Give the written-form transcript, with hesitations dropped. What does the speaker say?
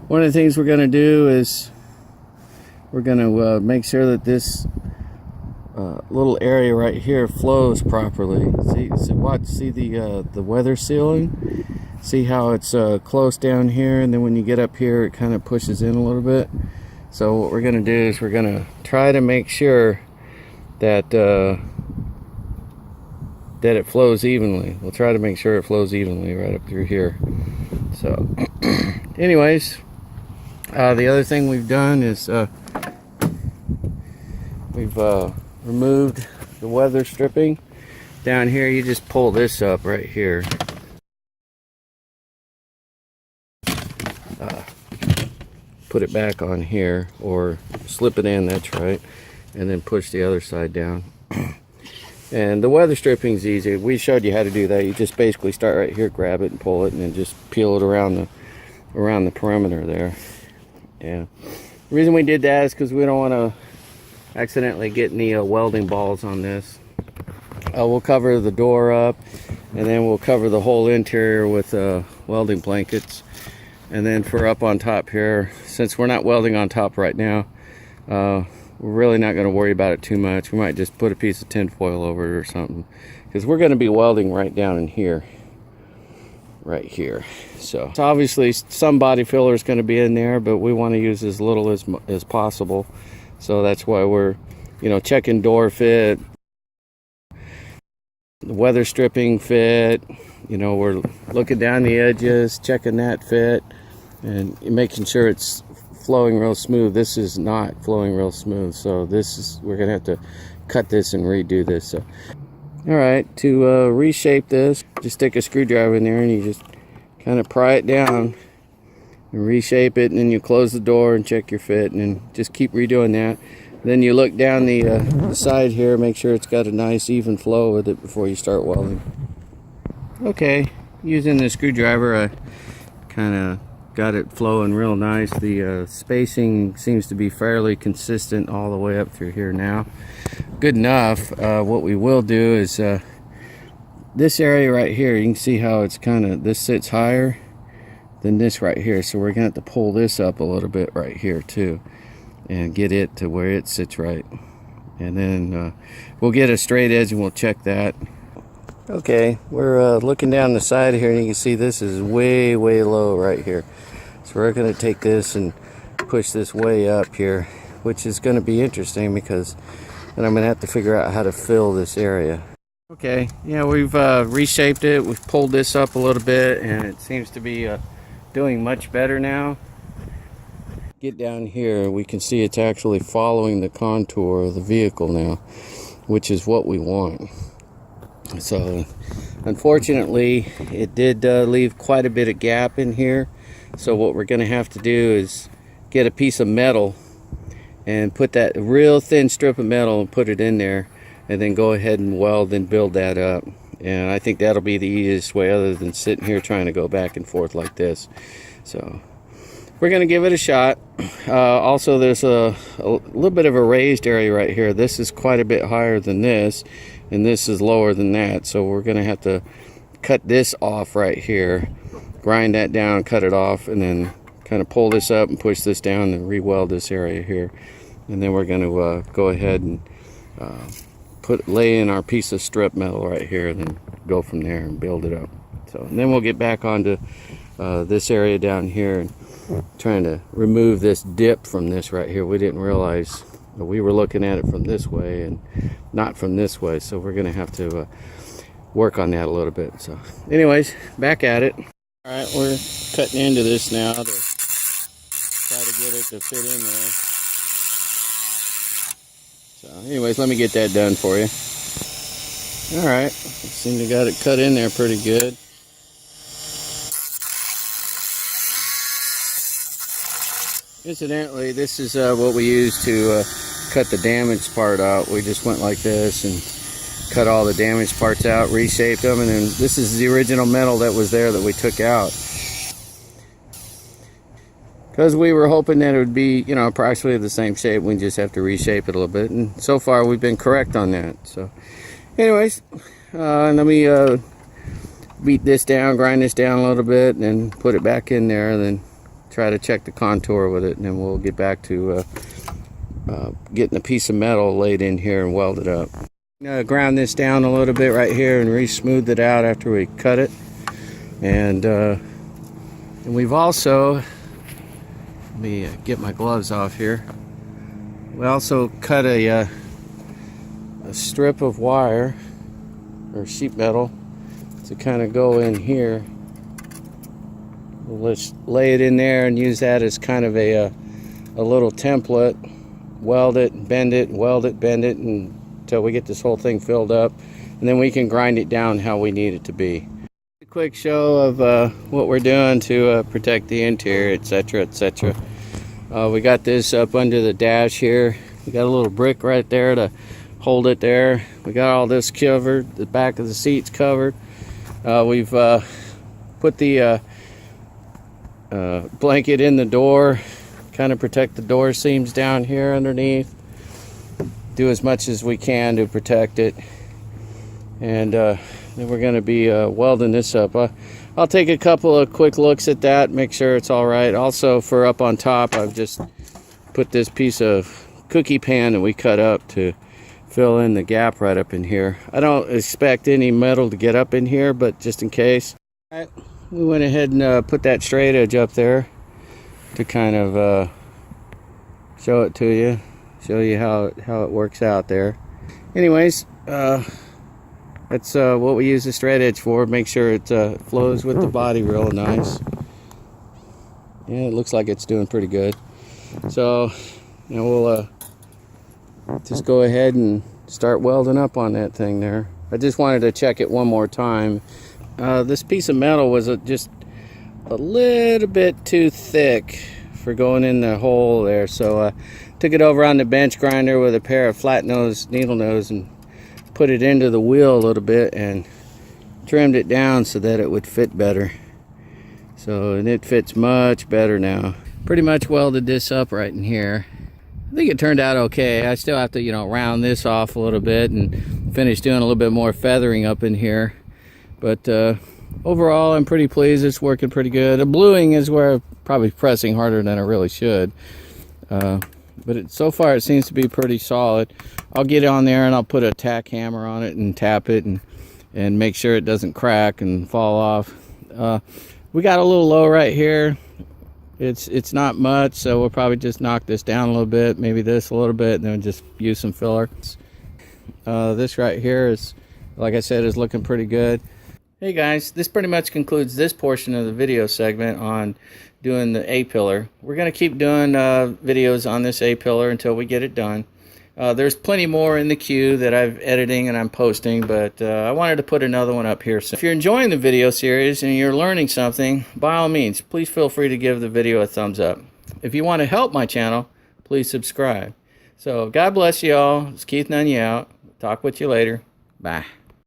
One of the things we're going to do is we're going to make sure that this little area right here flows properly. See the weather sealing? See how it's close down here, and then when you get up here it kind of pushes in a little bit. So what we're going to do is we're going to try to make sure that that it flows evenly. We'll try to make sure it flows evenly right up through here. So anyways, the other thing we've done is we've removed the weather stripping. Down here you just pull this up right here. Put it back on here, or slip it in, that's right, and then push the other side down. And the weather stripping is easy. We showed you how to do that. You just basically start right here, grab it and pull it, and then just peel it around the perimeter there. Yeah. The reason we did that is because we don't want to accidentally get any welding balls on this. We'll cover the door up, and then we'll cover the whole interior with welding blankets. And then for up on top here, since we're not welding on top right now, we're really not going to worry about it too much. We might just put a piece of tin foil over it or something, because we're going to be welding right down in here, right here. So obviously some body filler is going to be in there, but we want to use as little as possible. So that's why we're, checking door fit, the weather stripping fit. We're looking down the edges, checking that fit, and making sure it's flowing real smooth. This is not flowing real smooth, so we're gonna have to cut this and redo this. So, all right, to reshape this, just stick a screwdriver in there and you just kind of pry it down and reshape it, and then you close the door and check your fit, and then just keep redoing that. Then you look down the side here, make sure it's got a nice even flow with it before you start welding. Okay, using the screwdriver, I kind of got it flowing real nice. The spacing seems to be fairly consistent all the way up through here now. Good enough. What we will do is this area right here, you can see how it's this sits higher than this right here. So we're going to have to pull this up a little bit right here too, and get it to where it sits right. And then we'll get a straight edge and we'll check that. Okay, we're looking down the side here, and you can see this is way low right here. So we're going to take this and push this way up here, which is going to be interesting because then I'm going to have to figure out how to fill this area. Okay, yeah, we've reshaped it. We've pulled this up a little bit, and it seems to be doing much better now. Get down here, we can see it's actually following the contour of the vehicle now, which is what we want. So unfortunately it did leave quite a bit of gap in here. So what we're going to have to do is get a piece of metal and put that real thin strip of metal and put it in there, and then go ahead and weld and build that up. And I think that'll be the easiest way, other than sitting here trying to go back and forth like this. So we're going to give it a shot. Also, there's a little bit of a raised area right here. This is quite a bit higher than this, and this is lower than that. So we're going to have to cut this off right here, grind that down, cut it off, and then kind of pull this up and push this down and re-weld this area here. And then we're going to go ahead and lay in our piece of strip metal right here, and then go from there and build it up. So, and then we'll get back onto this area down here and trying to remove this dip from this right here. We didn't realize we were looking at it from this way and not from this way, so we're gonna have to work on that a little bit. So anyways, back at it. All right, we're cutting into this now to try to get it to fit in there. So anyways, let me get that done for you. All right, seem to got it cut in there pretty good. Incidentally, this is what we use to cut the damaged part out. We just went like this and cut all the damaged parts out, reshaped them, and then this is the original metal that was there that we took out. Because we were hoping that it would be, approximately the same shape. We just have to reshape it a little bit, and so far we've been correct on that. So anyways, let me beat this down, grind this down a little bit, and then put it back in there, and then try to check the contour with it, and then we'll get back to getting a piece of metal laid in here and welded up. Ground this down a little bit right here and re-smoothed it out after we cut it. And we've also, let me get my gloves off here. We also cut a strip of wire or sheet metal to kind of go in here. Let's lay it in there and use that as kind of a little template. Weld it, bend it, weld it, bend it until we get this whole thing filled up, and then we can grind it down how we need it to be. A quick show of what we're doing to protect the interior, etc., etc. We got this up under the dash here. We got a little brick right there to hold it there. We got all this covered, the back of the seats covered. We've put the blanket in the door, kind of protect the door seams down here underneath. Do as much as we can to protect it. And then we're going to be welding this up. I'll take a couple of quick looks at that, make sure it's all right. Also, for up on top, I've just put this piece of cookie pan that we cut up to fill in the gap right up in here. I don't expect any metal to get up in here, but just in case. All right, we went ahead and put that straight edge up there to kind of show it to you, show you how it works out there. Anyways, that's what we use the straight edge for. Make sure it flows with the body real nice. Yeah, it looks like it's doing pretty good. So now we'll just go ahead and start welding up on that thing there. I just wanted to check it one more time. This piece of metal was just a little bit too thick for going in the hole there, so took it over on the bench grinder with a pair of flat nose needle nose and put it into the wheel a little bit and trimmed it down so that it would fit better. So, and it fits much better now. Pretty much welded this up right in here. I think it turned out okay. I still have to, round this off a little bit and finish doing a little bit more feathering up in here. But overall, I'm pretty pleased. It's working pretty good. The bluing is where I'm probably pressing harder than I really should. But so far, it seems to be pretty solid. I'll get on there and I'll put a tack hammer on it and tap it and make sure it doesn't crack and fall off. We got a little low right here. It's not much, so we'll probably just knock this down a little bit, maybe this a little bit, and then just use some filler. This right here is, like I said, is looking pretty good. Hey guys, this pretty much concludes this portion of the video segment on doing the A-pillar. We're going to keep doing videos on this A-pillar until we get it done. There's plenty more in the queue that I'm editing and I'm posting, but I wanted to put another one up here. So if you're enjoying the video series and you're learning something, by all means, please feel free to give the video a thumbs up. If you want to help my channel, please subscribe. So God bless you all. It's Keith Nunny out. Talk with you later. Bye.